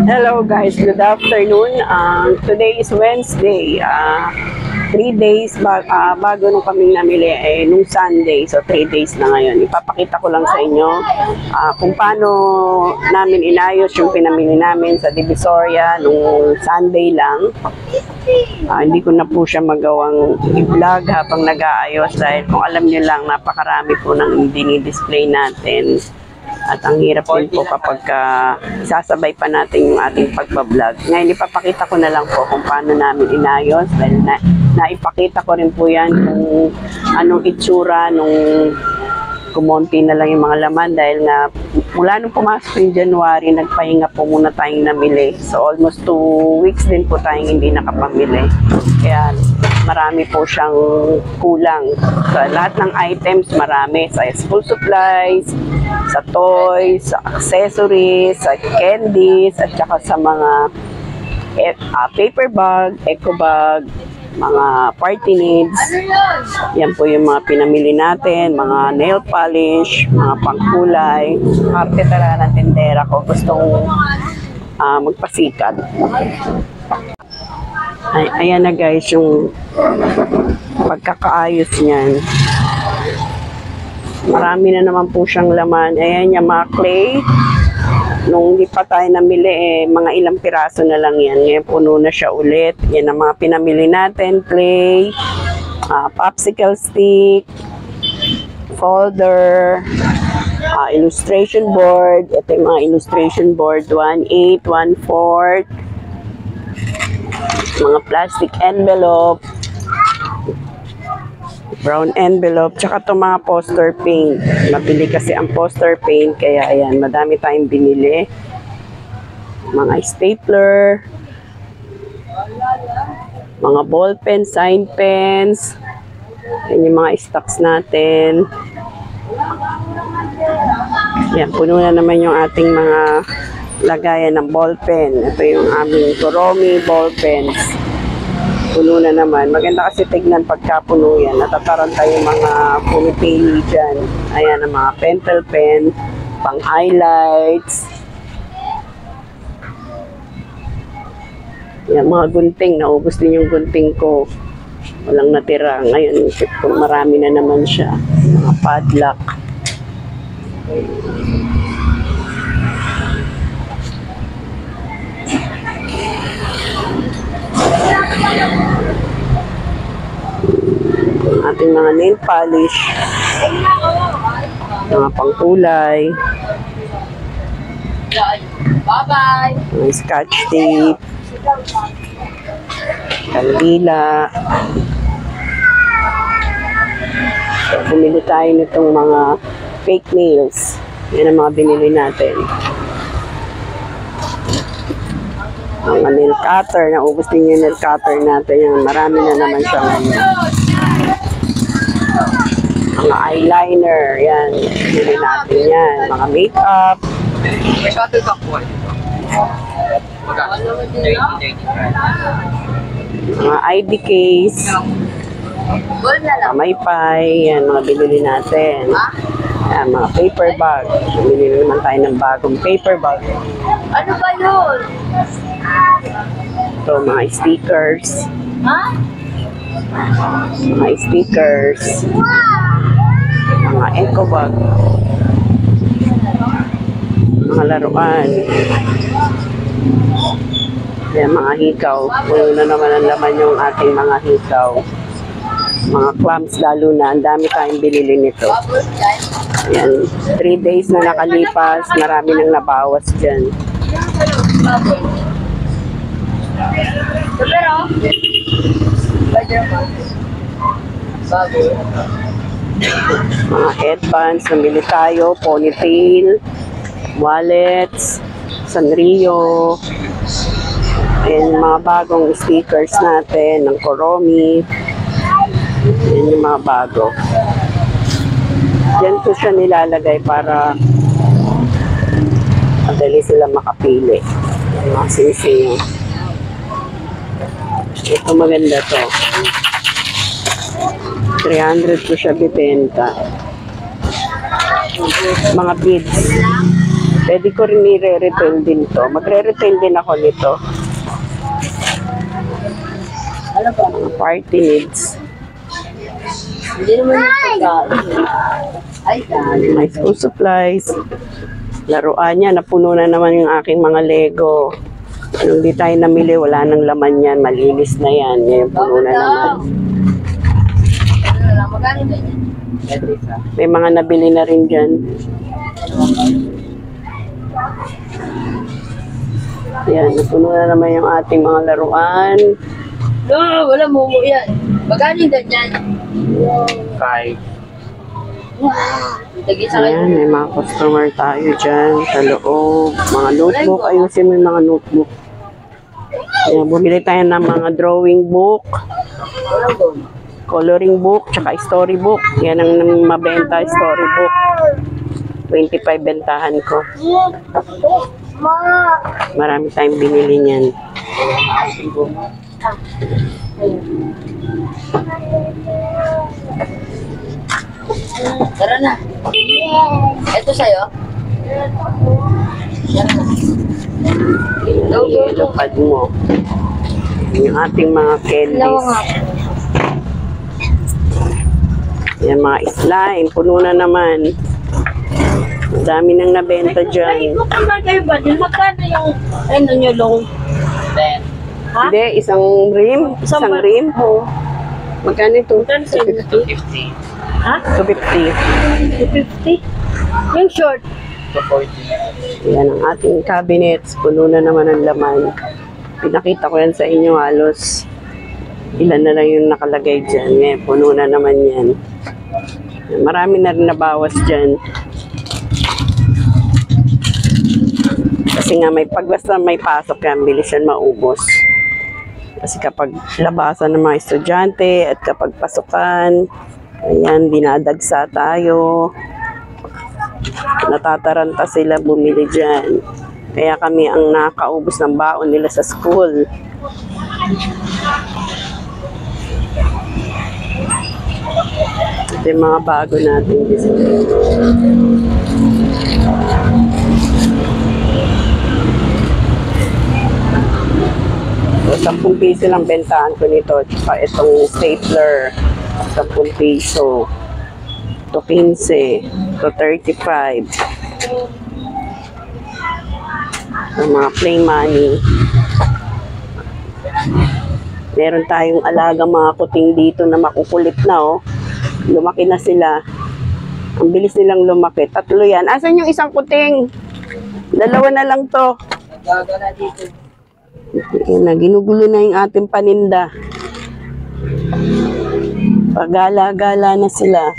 Hello guys, good afternoon. Today is Wednesday. 3 days bago nung kaming namili nung Sunday. So 3 days na ngayon. Ipapakita ko lang sa inyo kung paano namin inayos yung pinamili namin sa Divisoria nung Sunday lang. Hindi ko na po siya magawang i-vlog habang nag-aayos dahil kung alam niyo lang napakarami po ng dinidisplay natin. At ang hirap din po kapag sasabay pa natin yung ating pagbablog. Ngayon, ipapakita ko na lang po kung paano namin inayos. Dahil naipakita ko rin po yan kung anong itsura nung kumonti na lang yung mga laman. Dahil na mula nung pumasok yung January, nagpahinga po muna tayong namili. So almost 2 weeks din po tayong hindi nakapamili. Kaya marami po siyang kulang. So lahat ng items marami. Sa school supplies, sa toys, sa accessories, sa candies, at saka sa mga paper bag, eco bag, mga party needs. Yan po yung mga pinamili natin, mga nail polish, mga pangkulay. Arte talaga ng tindera ko, gustong magpasikat. Ayan na guys yung pagkakaayos niyan. Marami na naman po siyang laman. Ayan yung mga clay. Nung hindi pa tayo namili, mga ilang piraso na lang yan. Ngayon puno na siya ulit. Yan ang mga pinamili natin. Clay, popsicle stick, folder, illustration board. Ito yung mga illustration board. 1/8, 1/4. Mga plastic envelope. Brown envelope, tsaka itong mga poster paint. Mabili kasi ang poster paint, kaya ayan, madami tayong binili. Mga stapler, mga ball pen, sign pens. Yan yung mga stocks natin. Yan, puno na naman yung ating mga lagayan ng ball pen. Ito yung aming Kuromi ball pens. Puno na naman. Maganda kasi tignan pagkapuno yan. Natataranta yung mga puni-pili dyan. Ayan ang mga pentel pen, pang highlights. Yan, mga gunting. Naubos din yung gunting ko. Walang natira. Ngayon, marami na naman siya. Mga padlock. Ating mga nail polish, mga pangkulay, mga scotch tape, kandila. So, bumili tayo nitong mga fake nails. Yan ang mga binili natin. Mga nail cutter, naubos din yung nail cutter natin. Yan, marami na naman siya ngayon. Mga eyeliner, yan, bili natin yan. Mga makeup. Mga ID case. Mga pay, yan, mga binili natin. Yan, mga paper bag. Binili naman tayo ng bagong paper bag. Ano ba yun? Ito, mga stickers. Mga stickers. Mga eco bag. Mga laruan. Yan, mga hikaw. Puno na naman ang laman yung ating mga hikaw. Mga clamps lalo na. Ang dami tayong binili nito. Yan, 3 days na nakalipas. Marami nang nabawas dyan. Mga headbands, namili tayo, ponytail, wallets, Sanrio, and mga bagong stickers natin ng Kuromi. Yan yung mga bago. Diyan ko siya nilalagay para madali sila makapili. Mga sing-sing. Ito maganda to. 300 ko siya bibenta. Mga beads. Pwede ko rin i-retail din to. Magre-retail din ako nito. Ano ba? Mga party needs. Hindi naman yung pagkain. Ay, dahil. May school supplies. Laruan niya. Napuno na naman yung aking mga Lego. Nung di tayo namili, wala nang laman yan. Malinis na yan. Ngayon puno na naman. Ano na lang, magkano ba yan? May mga nabili na rin dyan. Yan, napuno na naman yung ating mga laruan. No, wala mo yan. Magkano yung ganyan? 5. Lagi sa akin. Ayan, may mga customer tayo dyan sa loob. Mga notebook, ayusin mo yung mga notebook. Ayan, bumili tayo ng mga drawing book, coloring book, tsaka storybook. Yan ang mabenta, storybook. 25 bentahan ko. Marami tayong binili niyan. Tara na. Ito sa'yo. Yan ang yellow pad mo. Yung ating mga candies. Yan mga slime. Puno na naman. Ang dami nang nabenta dyan. Magkano kayo ba? Magkano yung ano nyo long? Ha? Hindi, isang rim. Isang rim. Oo. Magkano ito? Magkano sa inyo? 50. Ha? 250. 250? Yung short. To 40. Yan ang ating cabinets. Puno na naman ang laman. Pinakita ko yan sa inyo halos. Ilan na lang yung nakalagay dyan. Ngayon, puno na naman yan. Marami na rin nabawas dyan. Kasi nga may basta may pasok yan, bilis yan maubos. Kasi kapag labasan ng mga estudyante at kapag pasukan, ayan, dinadagsa tayo. Natataranta sila bumili dyan. Kaya kami ang nakakaubos ng baon nila sa school. Ito yung mga bago natin design. So, 10 piso lang bentahan ko nito. Tsaka itong stapler, 10 piso. Ito 15. Ito 35. Ito mga play money. Meron tayong alagang mga kuting dito na makukulit na, oh. Lumaki na sila. Ang bilis nilang lumaki. 3 yan. Asan yung isang kuting? 2 na lang to. Gagana dito. Yan na, ginugulo na yung ating paninda. Pagala-gala na sila.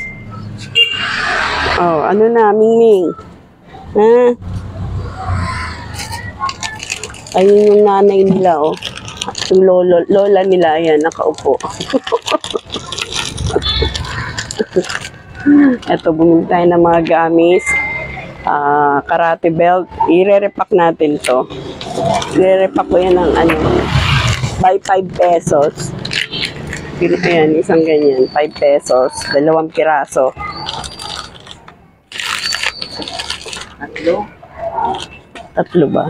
Oh, ano na, Mingming? Ha? Ayun yung nanay nila, oh. Yung lola nila, ayan, nakaupo. Ito, bumili tayo ng mga gamis. Karate belt. I-re-repack natin to. I-re-repack ko yan ng ano, by 5 pesos. Ayan, isang ganyan, 5 pesos. 2 piraso. 3 ba?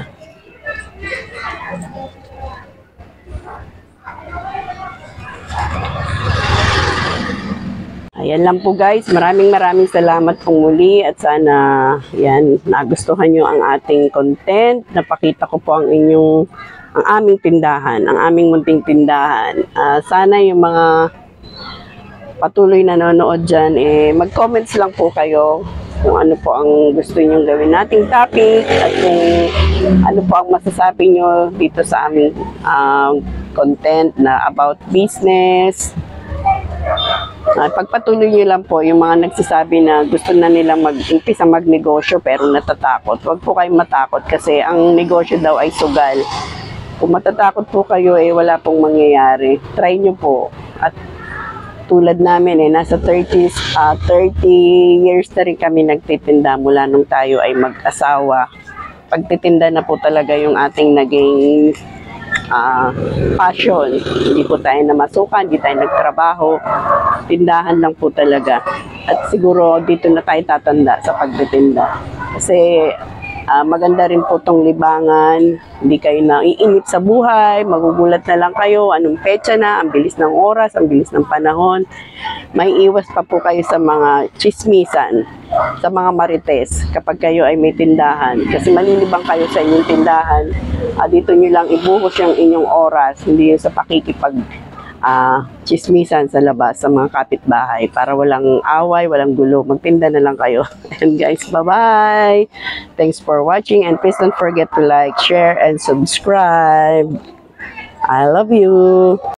Ayan lang po guys. Maraming salamat pong muli at sana yan, nagustuhan nyo ang ating content. Napakita ko po ang aming tindahan, ang aming munting tindahan. Sana yung mga patuloy na nanonood dyan, mag-comments lang po kayo kung ano po ang gusto nyo gawin nating topic at kung ano po ang masasabi nyo dito sa aming content na about business. Pagpatuloy nyo lang po yung mga nagsasabi na gusto na nilang mag-umpisa magnegosyo pero natatakot. Huwag po kayong matakot kasi ang negosyo daw ay sugal. Kung matatakot po kayo, wala pong mangyayari. Try nyo po. At tulad namin, nasa 30 years na rin kami nagtitinda mula nung tayo ay mag-asawa. Pagtitinda na po talaga yung ating naging passion. Hindi po tayo namasukan, hindi tayo nagtrabaho. Tindahan lang po talaga. At siguro dito na tayo tatanda sa pagtitinda. Kasi Maganda rin po tong libangan. Hindi kayo na iinip sa buhay, magugulat na lang kayo, anong petsa na, ang bilis ng oras, ang bilis ng panahon. May iwas pa po kayo sa mga chismisan, sa mga marites kapag kayo ay may tindahan. Kasi malilibang kayo sa inyong tindahan. Dito nyo lang ibuhos yung inyong oras, hindi yun sa pakikipag chismisan sa labas sa mga kapitbahay para walang away, walang gulo. Magtinda na lang kayo. And guys, bye-bye! Thanks for watching and please don't forget to like, share, and subscribe. I love you!